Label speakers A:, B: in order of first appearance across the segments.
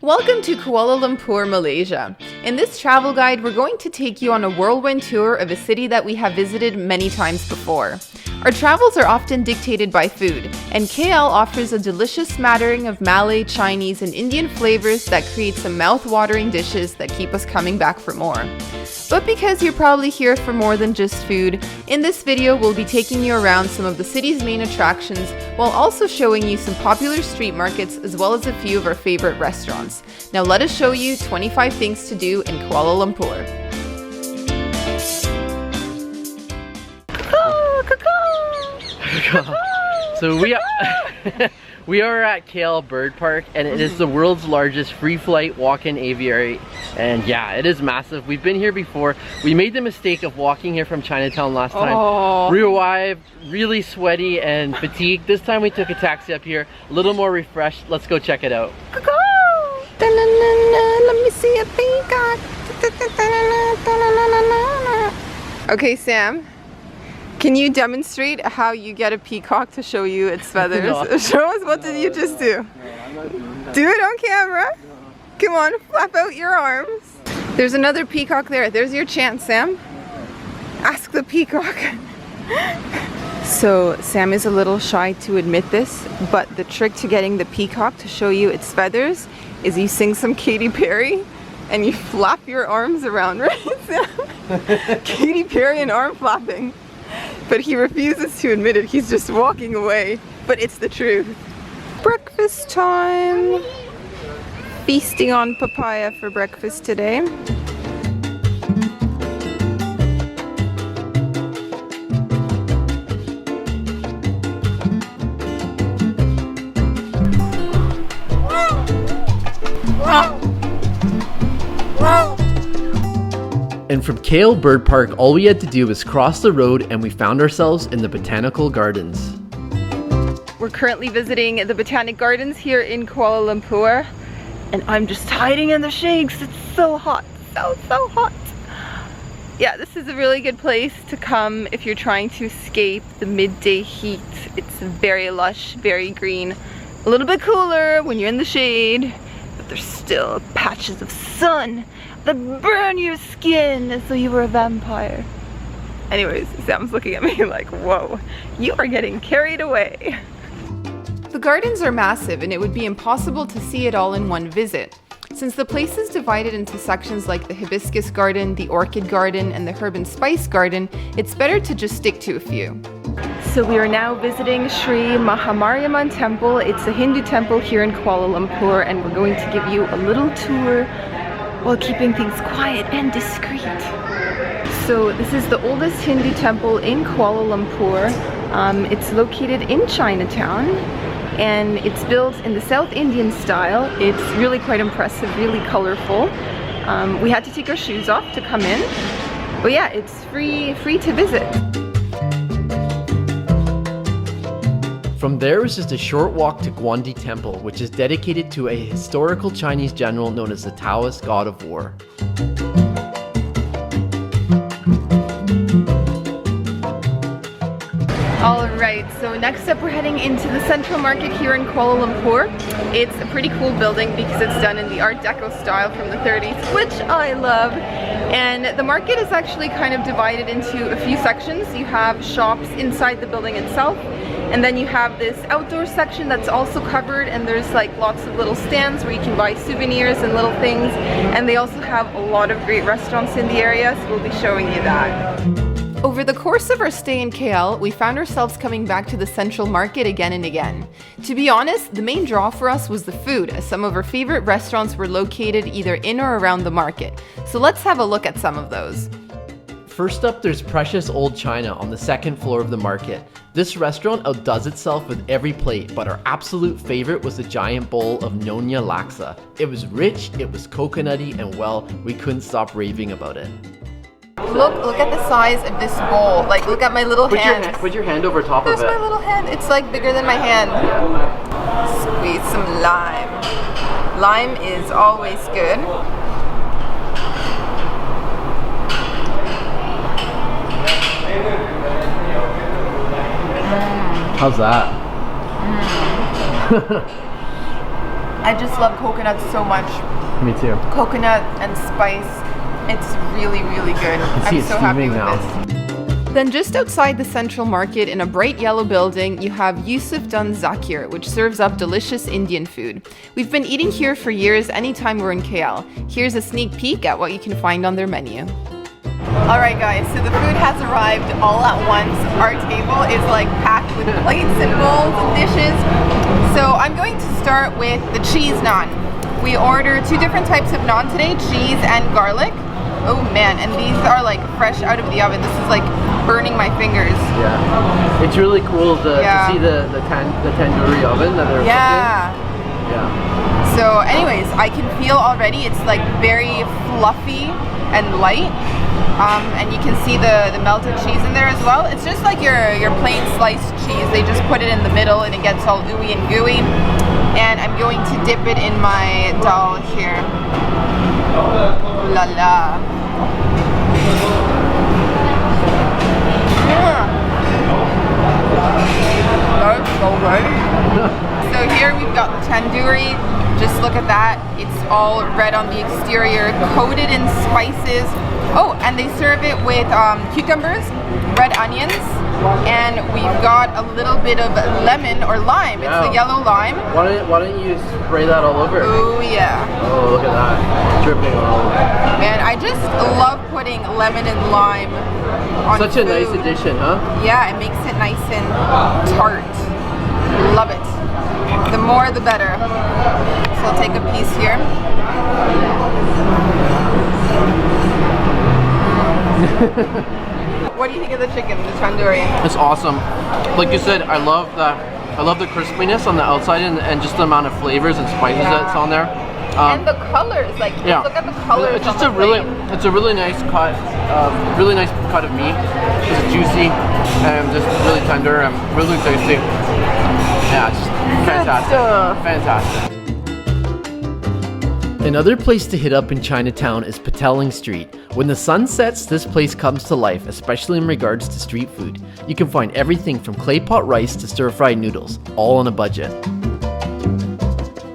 A: Welcome to Kuala Lumpur, Malaysia. In this travel guide, we're going to take you on a whirlwind tour of a city that we have visited many times before. Our travels are often dictated by food, and KL offers a delicious smattering of Malay, Chinese, and Indian flavors that create some mouth-watering dishes that keep us coming back for more. But because you're probably here for more than just food, in this video we'll be taking you around some of the city's main attractions while also showing you some popular street markets as well as a few of our favorite restaurants. Now let us show you 25 things to do in Kuala Lumpur.
B: So we are at KL Bird Park, and it is the world's largest free flight walk-in aviary, and yeah, it is massive. We've been here before. We made the mistake of walking here from Chinatown last time. We arrived really sweaty and fatigued. This time we took a taxi up here, a little more refreshed. Let's go check it out.
A: Let me see a peacock. Okay, Sam. Can you demonstrate how you get a peacock to show you its feathers? No. Show us, what did you just do? Do it on camera? Come on, flap out your arms. There's another peacock there. There's your chance, Sam. Ask the peacock. So Sam is a little shy to admit this, but the trick to getting the peacock to show you its feathers is you sing some Katy Perry and you flap your arms around, right, Sam? Katy Perry and arm flapping. But he refuses to admit it. He's just walking away. But it's the truth. Breakfast time. Feasting on papaya for breakfast today.
B: And from KL Bird Park, all we had to do was cross the road and we found ourselves in the Botanical Gardens.
A: We're currently visiting the Botanic Gardens here in Kuala Lumpur, and I'm just hiding in the shades. It's so hot, so hot. Yeah, this is a really good place to come if you're trying to escape the midday heat. It's very lush, very green, a little bit cooler when you're in the shade, but there's still patches of sun that burn your skin as though you were a vampire. Anyways, Sam's looking at me like, whoa, you are getting carried away. The gardens are massive and it would be impossible to see it all in one visit. Since the place is divided into sections like the Hibiscus Garden, the Orchid Garden, and the Herb and Spice Garden, it's better to just stick to a few. So we are now visiting Sri Mahamariamman Temple. It's a Hindu temple here in Kuala Lumpur, and we're going to give you a little tour while keeping things quiet and discreet. So this is the oldest Hindu temple in Kuala Lumpur. It's located in Chinatown, and it's built in the South Indian style. It's really quite impressive, really colorful. We had to take our shoes off to come in, but yeah, it's free to visit.
B: From there is just a short walk to GuanDi Temple, which is dedicated to a historical Chinese general known as the Taoist god of war.
A: Alright, so next up we're heading into the Central Market here in Kuala Lumpur. It's a pretty cool building because it's done in the Art Deco style from the 30s, which I love. And the market is actually kind of divided into a few sections. You have shops inside the building itself, and then you have this outdoor section that's also covered, and there's like lots of little stands where you can buy souvenirs and little things. And they also have a lot of great restaurants in the area, so we'll be showing you that. Over the course of our stay in KL, we found ourselves coming back to the Central Market again and again. To be honest, the main draw for us was the food, as some of our favorite restaurants were located either in or around the market. So let's have a look at some of those.
B: First up, there's Precious Old China on the second floor of the market. This restaurant outdoes itself with every plate, but our absolute favorite was the giant bowl of Nyonya Laksa. It was rich, it was coconutty, and well, we couldn't stop raving about it.
A: Look at the size of this bowl. Like, look at my little hand.
B: Put your hand over top of it.
A: There's my little hand. It's like bigger than my hand. Squeeze some lime. Lime is always good.
B: How's that?
A: I I just love coconut so much.
B: Me too.
A: Coconut and spice. It's really, really good. I'm so happy with this. Then just outside the central market in a bright yellow building, you have Yusoof done Zakhir, which serves up delicious Indian food. We've been eating here for years anytime we're in KL. Here's a sneak peek at what you can find on their menu. Alright guys, so the food has arrived all at once. Our table is like packed with plates and bowls and dishes. So I'm going to start with the cheese naan. We ordered 2 different types of naan today, cheese and garlic. Oh man, and these are like fresh out of the oven. This is like burning my fingers.
B: Yeah, it's really cool to see the tandoori oven that they're cooking. Yeah.
A: So anyways, I can feel already it's like very fluffy and light. And you can see the melted cheese in there as well. It's just like your plain sliced cheese. They just put it in the middle and it gets all ooey and gooey. And I'm going to dip it in my dal here. La la. That's so good. So here we've got the tandoori. Just look at that. It's all red on the exterior, coated in spices. Oh, and they serve it with cucumbers, red onions, and we've got a little bit of lemon or lime. It's the yellow lime.
B: Why don't you spray that all over?
A: Oh yeah.
B: Oh, look at that. It's dripping all over.
A: Man, I just love putting lemon and lime on
B: Such
A: food.
B: a nice addition, huh?
A: Yeah, it makes it nice and tart. Love it. The more the better. So I'll take a piece here. What do you think of the chicken, the tandoori?
B: It's awesome. Like you said, I love the crispiness on the outside and just the amount of flavors and spices that's on there.
A: And the colors, like look at the colors.
B: It's just a really nice cut, of meat. It's juicy and just really tender and really tasty. Yeah, it's just fantastic. Fantastic. Another place to hit up in Chinatown is Petaling Street. When the sun sets, this place comes to life, especially in regards to street food. You can find everything from clay pot rice to stir-fried noodles, all on a budget.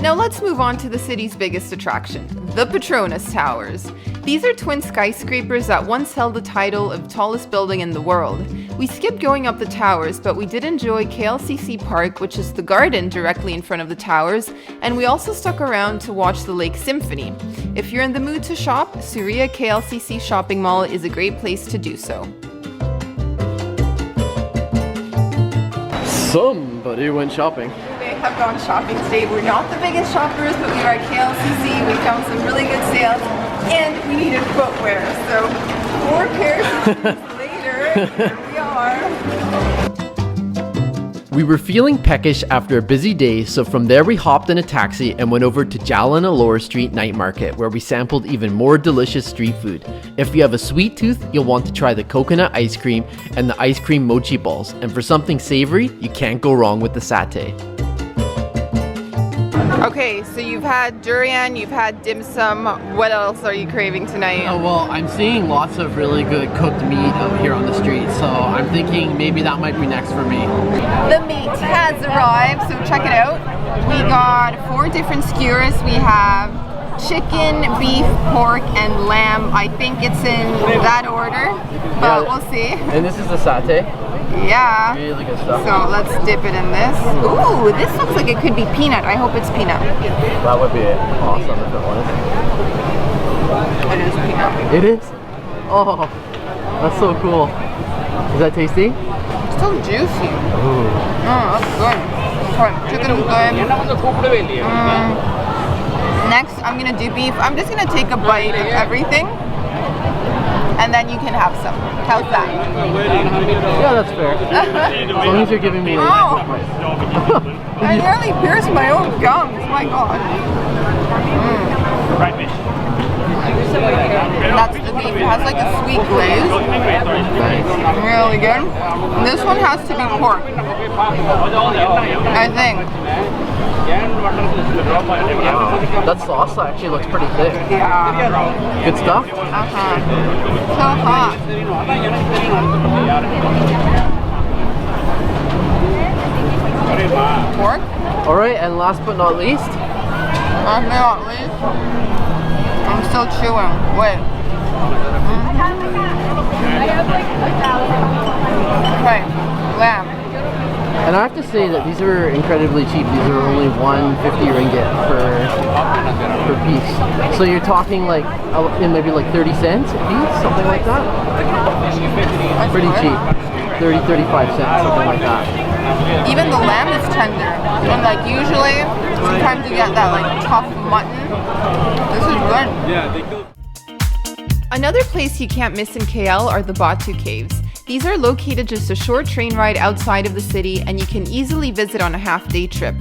A: Now let's move on to the city's biggest attraction, the Petronas Towers. These are twin skyscrapers that once held the title of tallest building in the world. We skipped going up the towers, but we did enjoy KLCC Park, which is the garden directly in front of the towers, and we also stuck around to watch the Lake Symphony. If you're in the mood to shop, Suria KLCC Shopping Mall is a great place to do so.
B: Somebody went shopping.
A: Have gone shopping today. We're not the biggest shoppers, but we are at KLCC. We found some really good sales and we needed footwear. So 4 pairs of shoes later, here we are.
B: We were feeling peckish after a busy day, so from there we hopped in a taxi and went over to Jalan Alor Street Night Market, where we sampled even more delicious street food. If you have a sweet tooth, you'll want to try the coconut ice cream and the ice cream mochi balls. And for something savory, you can't go wrong with the satay.
A: Okay, so you've had durian, you've had dim sum. What else are you craving tonight?
B: Oh, well, I'm seeing lots of really good cooked meat out here on the street, so I'm thinking maybe that might be next for me.
A: The meat has arrived, so check it out. We got 4 different skewers. We have chicken, beef, pork, and lamb. I think it's in that order, but we'll see.
B: And this is the satay.
A: Yeah.
B: Really good stuff.
A: So let's dip it in this. Ooh, this looks like it could be peanut. I hope it's peanut.
B: That would be awesome if it was.
A: It is peanut.
B: It is? Oh, that's so cool. Is that tasty?
A: It's so juicy.
B: Ooh.
A: That's good. Sorry, chicken is good. Next, I'm gonna do beef. I'm just gonna take a bite of everything. And then you can have some. How's that?
B: Yeah, that's fair. As long as you're giving me
A: I nearly pierced my own gums. My God. That's the beef. It has like a sweet glaze. Really good. And this one has to be pork, I think.
B: That sauce actually looks pretty thick.
A: Yeah.
B: Good stuff?
A: So hot. Pork.
B: Alright, and last but not least,
A: Last but not least, I'm still chewing. Wait. Okay, lamb.
B: And I have to say that these are incredibly cheap. These are only 150 ringgit per piece. So you're talking like maybe like 30 cents a piece, something like that.
A: That's
B: Pretty
A: good.
B: cheap. 30, 35 cents, something like that.
A: Even the lamb is tender. And like usually, sometimes you get that like tough mutton. This is good.
C: Yeah, they go.
A: Another place you can't miss in KL are the Batu Caves. These are located just a short train ride outside of the city, and you can easily visit on a half-day trip.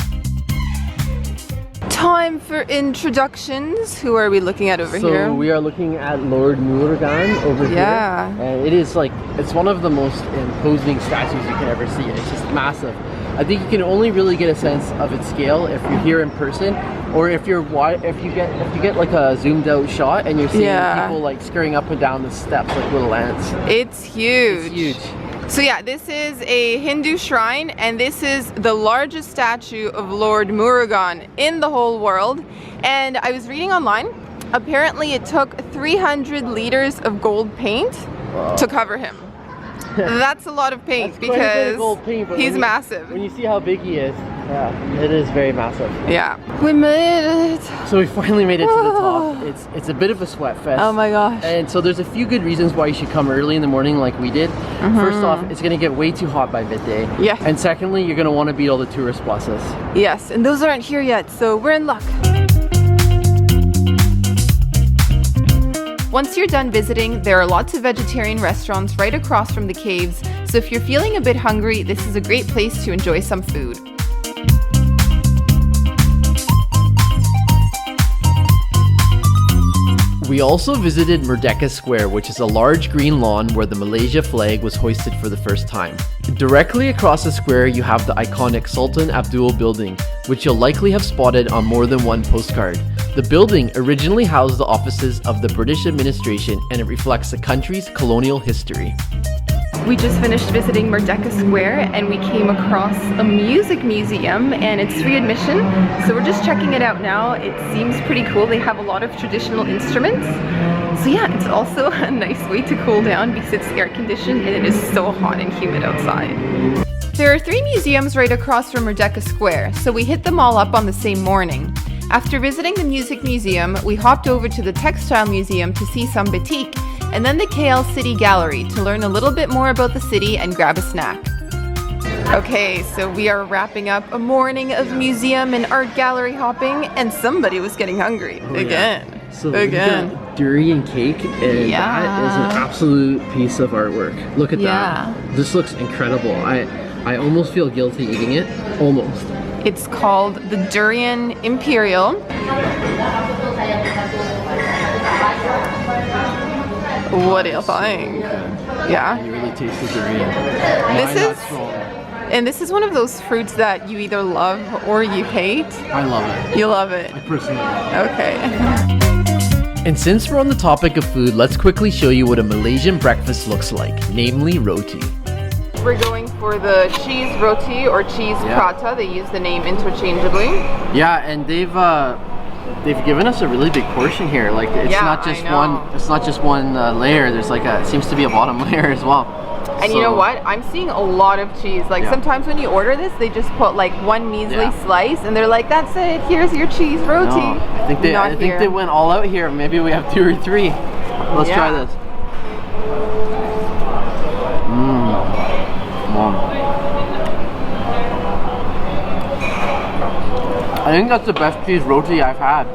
A: Time for introductions. Who are we looking at over here?
B: So we are looking at Lord Murugan over here. And it is like, it's one of the most imposing statues you can ever see. It's just massive. I think you can only really get a sense of its scale if you're here in person, or if you get like a zoomed out shot and you're seeing people like scurrying up and down the steps like little ants.
A: It's huge.
B: It's huge.
A: So yeah, this is a Hindu shrine, and this is the largest statue of Lord Murugan in the whole world. And I was reading online, apparently it took 300 liters of gold paint to cover him. That's a lot of paint because he's massive.
B: When you see how big he is, yeah, it is very massive.
A: Yeah. We made it.
B: So we finally made it to the top. It's a bit of a sweat fest.
A: Oh my gosh.
B: And so there's a few good reasons why you should come early in the morning like we did. First off, it's going to get way too hot by midday.
A: Yeah.
B: And secondly, you're going to want to beat all the tourist buses.
A: Yes, and those aren't here yet, so we're in luck. Once you're done visiting, there are lots of vegetarian restaurants right across from the caves, so if you're feeling a bit hungry, this is a great place to enjoy some food.
B: We also visited Merdeka Square, which is a large green lawn where the Malaysia flag was hoisted for the first time. Directly across the square, you have the iconic Sultan Abdul building, which you'll likely have spotted on more than one postcard. The building originally housed the offices of the British administration, and it reflects the country's colonial history.
A: We just finished visiting Merdeka Square, and we came across a music museum, and it's free admission, so we're just checking it out now. It seems pretty cool. They have a lot of traditional instruments. So yeah, it's also a nice way to cool down because it's air conditioned and it is so hot and humid outside. There are 3 museums right across from Merdeka Square, so we hit them all up on the same morning. After visiting the music museum, we hopped over to the textile museum to see some batik, and then the KL City Gallery to learn a little bit more about the city and grab a snack. Okay, so we are wrapping up a morning of museum and art gallery hopping, and somebody was getting hungry again.
B: Yeah. So again, durian cake, and that is an absolute piece of artwork. Look at that. This looks incredible. I almost feel guilty eating it. Almost.
A: It's called the Durian Imperial. What do you think? Yeah?
B: You really taste the durian.
A: This is one of those fruits that you either love or you hate.
B: I love it.
A: You love it?
B: I personally love it.
A: Okay.
B: And since we're on the topic of food, let's quickly show you what a Malaysian breakfast looks like, namely roti.
A: We're going for the cheese roti or cheese prata. They use the name interchangeably.
B: Yeah, and they've given us a really big portion here. Like it's not just one. It's not just one layer. There's like it seems to be a bottom layer as well.
A: And you know what? I'm seeing a lot of cheese. Like sometimes when you order this, they just put like one measly slice, and they're like, "That's it. Here's your cheese roti."
B: No, I think they went all out here. Maybe we have 2 or 3. Let's try this. I think that's the best cheese roti I've had.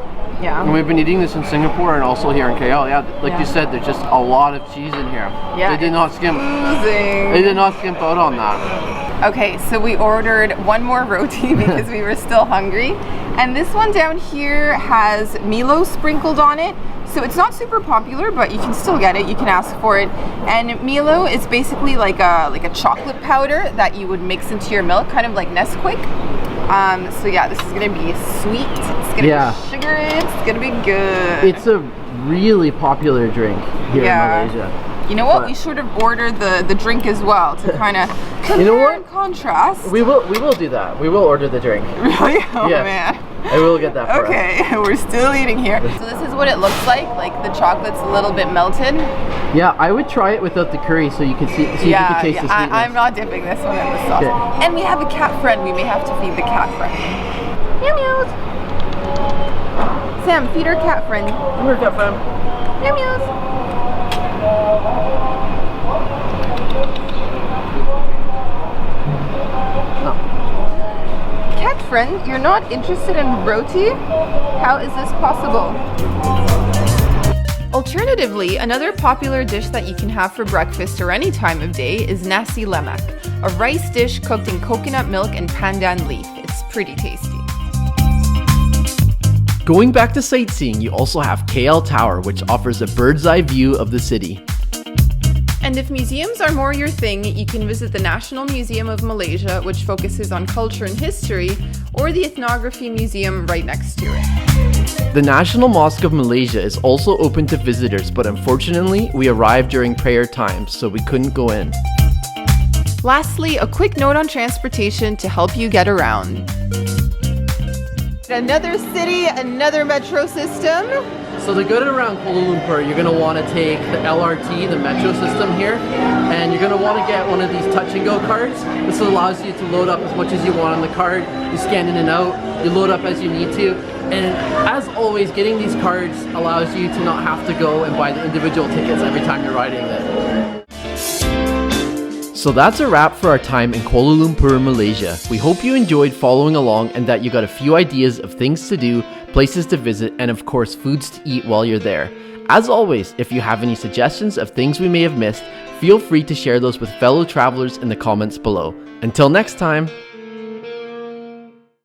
A: Yeah.
B: And we've been eating this in Singapore and also here in KL. Yeah, like you said, there's just a lot of cheese in here.
A: Yeah.
B: They did not skimp. They did not skimp out on that.
A: Okay, so we ordered one more roti because we were still hungry. And this one down here has Milo sprinkled on it. So it's not super popular, but you can still get it. You can ask for it. And Milo is basically like a chocolate powder that you would mix into your milk, kind of like Nesquik. So yeah, this is gonna be sweet. It's gonna be sugary. It's gonna be good.
B: It's a really popular drink here in Malaysia.
A: You know what? We should have ordered the drink as well to kind of compare and contrast.
B: We will do that. We will order the drink.
A: Really? Oh man.
B: I will get that for us.
A: Okay, we're still eating here. So this is what it looks like the chocolate's a little bit melted.
B: Yeah, I would try it without the curry so you can see if you can taste the sweetness.
A: I'm not dipping this one in the sauce.
B: Okay.
A: And we have a cat friend. We may have to feed the cat friend. Meow meows. Sam, feed our cat friend.
B: Come here, cat friend.
A: Meow meows. Cat friend, you're not interested in roti? How is this possible? Alternatively, another popular dish that you can have for breakfast or any time of day is nasi lemak, a rice dish cooked in coconut milk and pandan leaf. It's pretty tasty.
B: Going back to sightseeing, you also have KL Tower, which offers a bird's eye view of the city.
A: And if museums are more your thing, you can visit the National Museum of Malaysia, which focuses on culture and history, or the Ethnography Museum right next to it.
B: The National Mosque of Malaysia is also open to visitors, but unfortunately, we arrived during prayer times, so we couldn't go in.
A: Lastly, a quick note on transportation to help you get around. Another city, another metro system.
B: So to get around Kuala Lumpur, you're going to want to take the LRT, the metro system here, and you're going to want to get one of these touch and go cards. This allows you to load up as much as you want on the card. You scan in and out, you load up as you need to. And as always, getting these cards allows you to not have to go and buy the individual tickets every time you're riding it. So that's a wrap for our time in Kuala Lumpur, Malaysia. We hope you enjoyed following along and that you got a few ideas of things to do, places to visit, and of course foods to eat while you're there. As always, if you have any suggestions of things we may have missed, feel free to share those with fellow travelers in the comments below. Until next time!